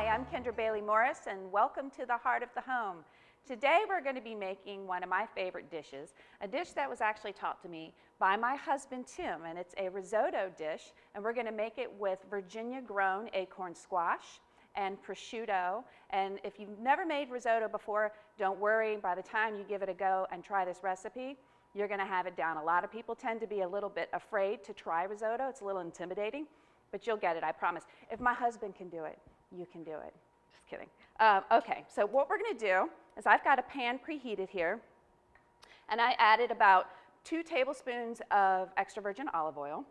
Hi, I'm Kendra Bailey Morris, and welcome to the Heart of the Home. Today we're going to be making one of my favorite dishes, a dish that was actually taught to me by my husband Tim, and it's a risotto dish, and we're going to make it with Virginia-grown acorn squash and prosciutto. And if you've never made risotto before, don't worry. By the time you give it a go and try this recipe, you're going to have it down. A lot of people tend to be a little bit afraid to try risotto. It's a little intimidating, but you'll get it, I promise. If my husband can do it, you can do it. Just kidding. Okay, so what we're going to do is I've got a pan preheated here, and I added about 2 tablespoons of extra virgin olive oil.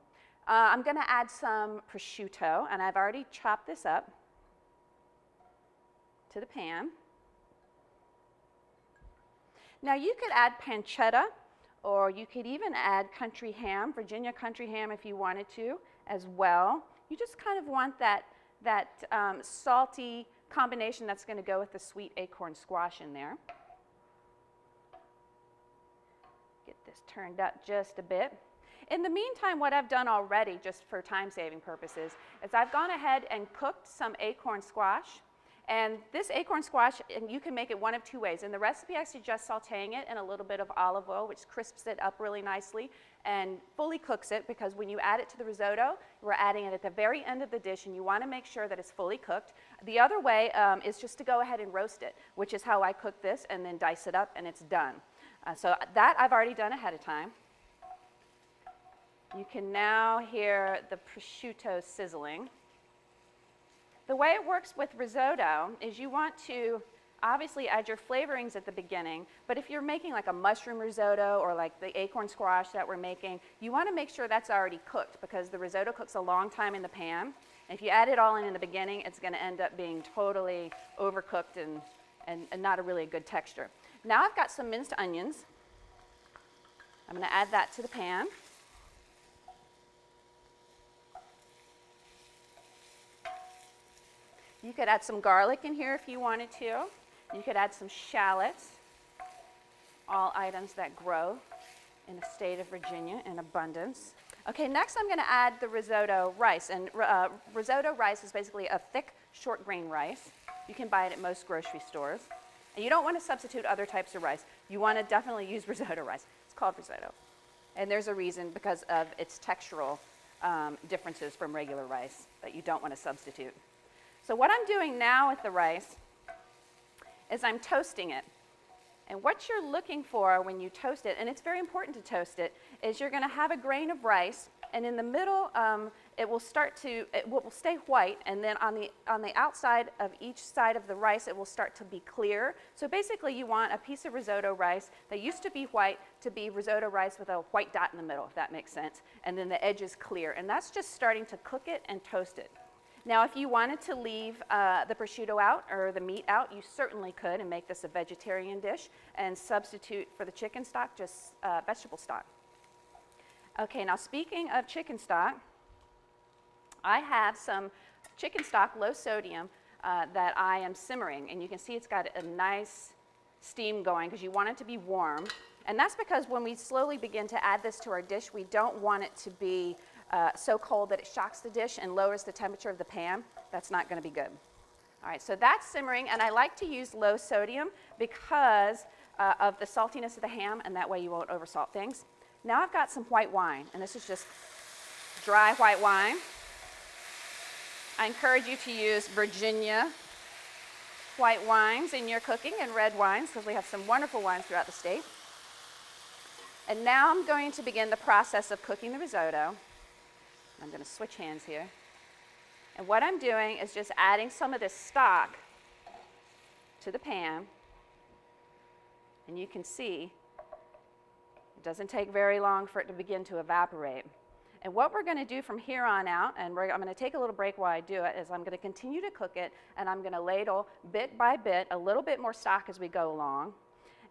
I'm going to add some prosciutto, and I've already chopped this up to the pan. Now you could add pancetta, or you could even add country ham, Virginia country ham if you wanted to as well. You just kind of want that salty combination that's going to go with the sweet acorn squash in there. Get this turned up just a bit. In the meantime, what I've done already, just for time-saving purposes, is I've gone ahead and cooked some acorn squash. And this acorn squash, and you can make it one of 2 ways. In the recipe, I suggest sauteing it in a little bit of olive oil, which crisps it up really nicely and fully cooks it, because when you add it to the risotto, we're adding it at the very end of the dish, and you want to make sure that it's fully cooked. The other way is just to go ahead and roast it, which is how I cook this, and then dice it up, and it's done. So that I've already done ahead of time. You can now hear the prosciutto sizzling. The way it works with risotto is you want to obviously add your flavorings at the beginning, but if you're making like a mushroom risotto or like the acorn squash that we're making, you want to make sure that's already cooked, because the risotto cooks a long time in the pan. And if you add it all in the beginning, it's going to end up being totally overcooked and not a really good texture. Now I've got some minced onions. I'm going to add that to the pan. You could add some garlic in here if you wanted to. You could add some shallots, all items that grow in the state of Virginia in abundance. Okay, next I'm going to add the risotto rice. And risotto rice is basically a thick, short grain rice. You can buy it at most grocery stores. And you don't want to substitute other types of rice. You want to definitely use risotto rice. It's called risotto. And there's a reason, because of its textural differences from regular rice, that you don't want to substitute. So what I'm doing now with the rice is I'm toasting it. And what you're looking for when you toast it, and it's very important to toast it, is you're going to have a grain of rice, and in the middle it will stay white, and then on the outside of each side of the rice it will start to be clear. So basically you want a piece of risotto rice that used to be white to be risotto rice with a white dot in the middle, if that makes sense, and then the edge is clear. And that's just starting to cook it and toast it. Now, if you wanted to leave the prosciutto out or the meat out, you certainly could and make this a vegetarian dish and substitute for the chicken stock just vegetable stock. Okay, now speaking of chicken stock, I have some chicken stock, low sodium, that I am simmering. And you can see it's got a nice steam going, because you want it to be warm. And that's because when we slowly begin to add this to our dish, we don't want it to be so cold that it shocks the dish and lowers the temperature of the pan. That's not going to be good. All right, so that's simmering, and I like to use low sodium because of the saltiness of the ham, and that way you won't oversalt things. Now I've got some white wine, and this is just dry white wine. I encourage you to use Virginia white wines in your cooking, and red wines, because we have some wonderful wines throughout the state. And now I'm going to begin the process of cooking the risotto. I'm going to switch hands here. And what I'm doing is just adding some of this stock to the pan. And you can see it doesn't take very long for it to begin to evaporate. And what we're going to do from here on out, and I'm going to take a little break while I do it, is I'm going to continue to cook it, and I'm going to ladle bit by bit a little bit more stock as we go along.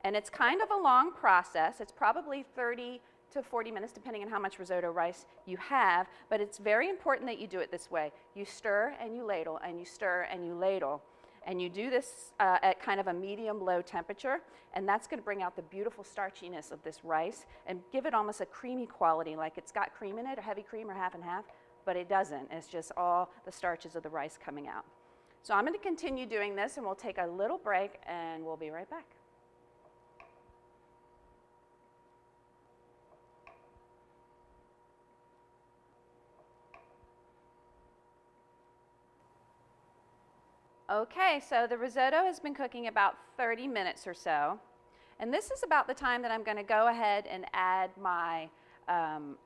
And it's kind of a long process. It's probably 30 to 40 minutes, depending on how much risotto rice you have, but it's very important that you do it this way. You stir and you ladle, and you stir and you ladle. And you do this at kind of a medium-low temperature, and that's going to bring out the beautiful starchiness of this rice and give it almost a creamy quality, like it's got cream in it, or heavy cream, or half and half, but it doesn't. It's just all the starches of the rice coming out. So I'm going to continue doing this, and we'll take a little break, and we'll be right back. Okay, so the risotto has been cooking about 30 minutes or so. And this is about the time that I'm going to go ahead and add my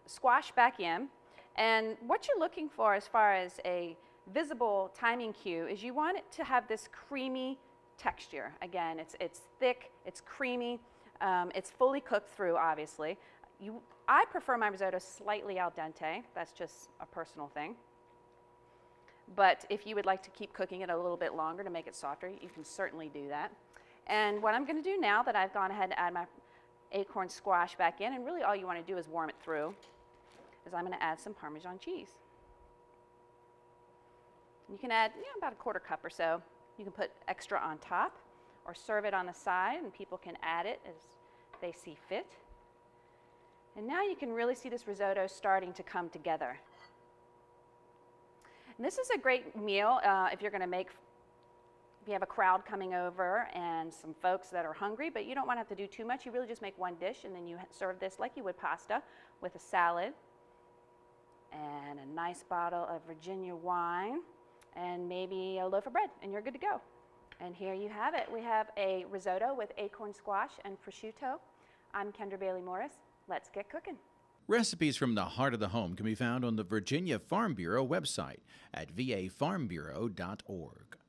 squash back in. And what you're looking for as far as a visible timing cue is you want it to have this creamy texture. Again, it's thick, it's creamy, it's fully cooked through, obviously. I prefer my risotto slightly al dente. That's just a personal thing. But if you would like to keep cooking it a little bit longer to make it softer, you can certainly do that. And what I'm going to do now that I've gone ahead and add my acorn squash back in, and really all you want to do is warm it through, is I'm going to add some Parmesan cheese. You can add about a 1/4 cup or so. You can put extra on top or serve it on the side, and people can add it as they see fit. And now you can really see this risotto starting to come together. And this is a great meal if you're going to make, if you have a crowd coming over and some folks that are hungry, but you don't want to have to do too much. You really just make one dish, and then you serve this like you would pasta with a salad and a nice bottle of Virginia wine and maybe a loaf of bread, and you're good to go. And here you have it. We have a risotto with acorn squash and prosciutto. I'm Kendra Bailey Morris. Let's get cooking. Recipes from the heart of the home can be found on the Virginia Farm Bureau website at vafarmbureau.org.